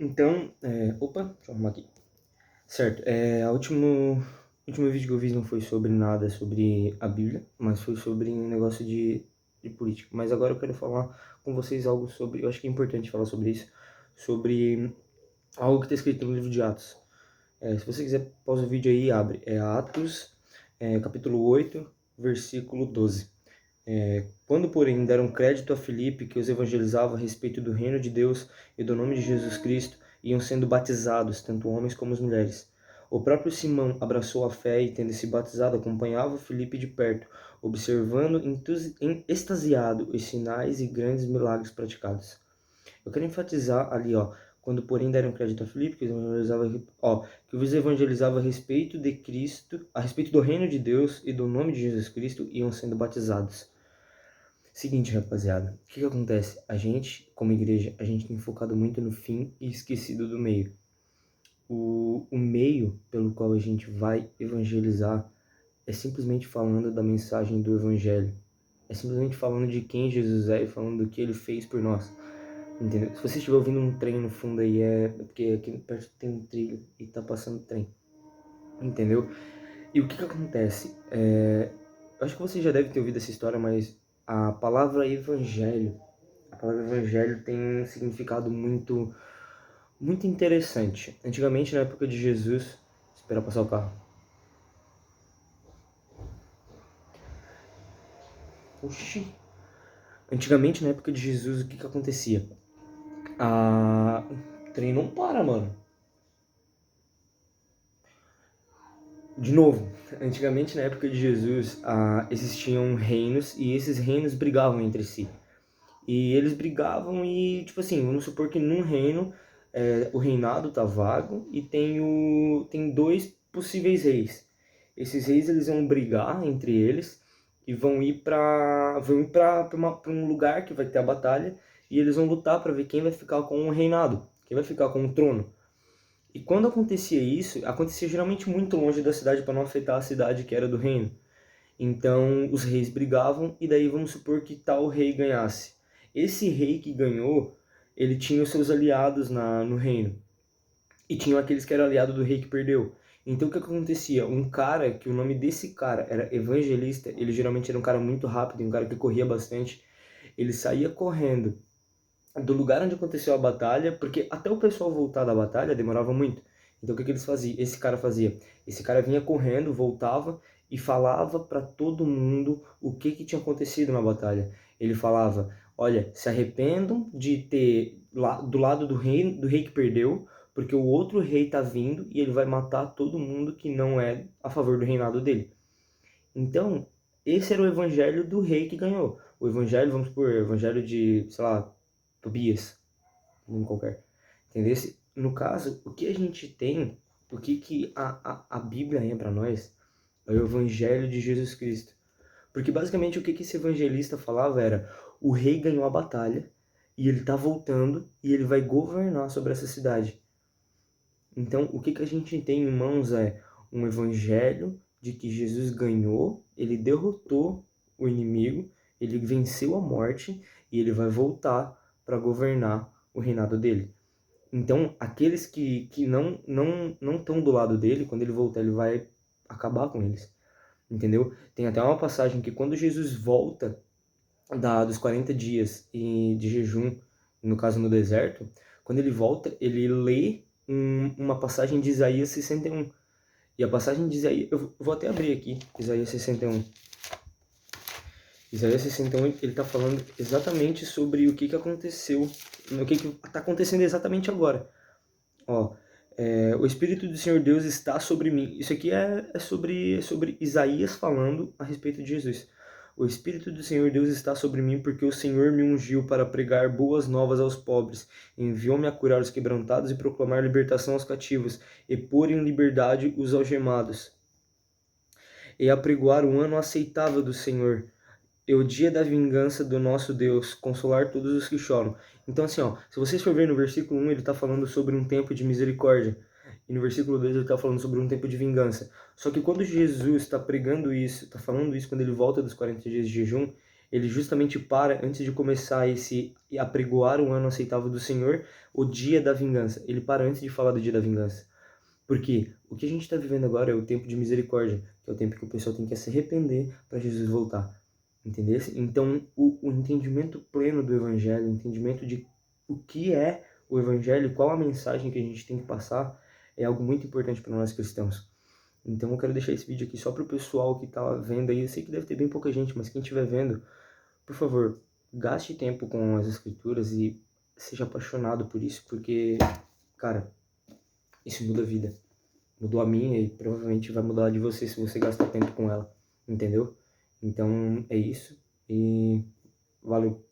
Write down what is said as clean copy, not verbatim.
Então, opa, deixa eu arrumar aqui. Certo, o último vídeo que eu fiz não foi sobre nada sobre a Bíblia, mas foi sobre um negócio de política. Mas agora eu quero falar com vocês algo sobre, eu acho que é importante falar sobre isso, sobre algo que está escrito no livro de Atos. Se você quiser, pausa o vídeo aí e abre. É Atos, capítulo 8, versículo 12. Quando, porém, deram crédito a Filipe, que os evangelizava a respeito do reino de Deus e do nome de Jesus Cristo, iam sendo batizados, tanto homens como as mulheres. O próprio Simão abraçou a fé e, tendo se batizado, acompanhava Filipe de perto, observando extasiado os sinais e grandes milagres praticados. Eu quero enfatizar ali, quando porém deram crédito a Filipe, que os evangelizava a respeito de Cristo, a respeito do reino de Deus e do nome de Jesus Cristo, iam sendo batizados. Seguinte, rapaziada, o que acontece? A gente, como igreja, a gente tem focado muito no fim e esquecido do meio. O meio pelo qual a gente vai evangelizar é simplesmente falando da mensagem do evangelho. É simplesmente falando de quem Jesus é e falando do que ele fez por nós. Entendeu? Se você estiver ouvindo um trem no fundo aí, é porque aqui perto tem um trilho e tá passando trem. Entendeu? E o que acontece? Eu acho que você já deve ter ouvido essa história, mas a palavra evangelho tem um significado muito, muito interessante. Antigamente, na época de Jesus, espera passar o carro. Oxi. Antigamente, na época de Jesus, o que acontecia? O trem não para, mano. De novo, antigamente, na época de Jesus, existiam reinos e esses reinos brigavam entre si. E eles brigavam e, tipo assim, vamos supor que num reino o reinado tá vago e tem dois possíveis reis. Esses reis eles vão brigar entre eles e vão ir para um lugar que vai ter a batalha e eles vão lutar para ver quem vai ficar com o reinado, quem vai ficar com o trono. E quando acontecia isso, acontecia geralmente muito longe da cidade para não afetar a cidade que era do reino. Então os reis brigavam e daí vamos supor que tal rei ganhasse. Esse rei que ganhou, ele tinha os seus aliados no reino. E tinham aqueles que eram aliados do rei que perdeu. Então o que acontecia? Um cara, que o nome desse cara era evangelista, ele geralmente era um cara muito rápido, um cara que corria bastante. Ele saía correndo do lugar onde aconteceu a batalha, porque até o pessoal voltar da batalha demorava muito. Então o que eles faziam? Esse cara fazia? Esse cara vinha correndo, voltava e falava para todo mundo o que tinha acontecido na batalha. Ele falava: olha, se arrependam de ter do lado do rei que perdeu, porque o outro rei tá vindo e ele vai matar todo mundo que não é a favor do reinado dele. Então, esse era o evangelho do rei que ganhou. O evangelho, vamos supor, o evangelho de, sei lá, Tobias, um qualquer. Entendeu? No caso, o que a gente tem, o que a Bíblia é para nós, é o evangelho de Jesus Cristo. Porque basicamente o que esse evangelista falava era: o rei ganhou a batalha e ele tá voltando e ele vai governar sobre essa cidade. Então, o que a gente tem em mãos é um evangelho de que Jesus ganhou, ele derrotou o inimigo, ele venceu a morte e ele vai voltar para governar o reinado dele. Então, aqueles que não estão do lado dele, quando ele voltar, ele vai acabar com eles. Entendeu? Tem até uma passagem que quando Jesus volta dos 40 dias de jejum, no caso no deserto, quando ele volta, ele lê uma passagem de Isaías 61. E a passagem de Isaías, eu vou até abrir aqui, Isaías 61. Isaías 61, ele está falando exatamente sobre o que aconteceu, o que está acontecendo exatamente agora. O Espírito do Senhor Deus está sobre mim. Isso aqui é sobre Isaías falando a respeito de Jesus. O Espírito do Senhor Deus está sobre mim porque o Senhor me ungiu para pregar boas novas aos pobres. Enviou-me a curar os quebrantados e proclamar libertação aos cativos e pôr em liberdade os algemados. E apregoar o ano aceitável do Senhor e o dia da vingança do nosso Deus, consolar todos os que choram. Então assim, se vocês for ver no versículo 1, ele está falando sobre um tempo de misericórdia. E no versículo 2 ele está falando sobre um tempo de vingança. Só que quando Jesus está pregando isso, está falando isso quando ele volta dos 40 dias de jejum, ele justamente para antes de começar esse e apregoar o ano aceitável do Senhor, o dia da vingança. Ele para antes de falar do dia da vingança. Porque o que a gente está vivendo agora é o tempo de misericórdia, que é o tempo que o pessoal tem que se arrepender para Jesus voltar. Entendeu? Então, o entendimento pleno do Evangelho, o entendimento de o que é o Evangelho, qual a mensagem que a gente tem que passar, é algo muito importante para nós cristãos. Então, eu quero deixar esse vídeo aqui só para o pessoal que está vendo aí. Eu sei que deve ter bem pouca gente, mas quem estiver vendo, por favor, gaste tempo com as Escrituras e seja apaixonado por isso, porque, cara, isso muda a vida. Mudou a minha e provavelmente vai mudar a de você se você gastar tempo com ela, entendeu? Então é isso e valeu.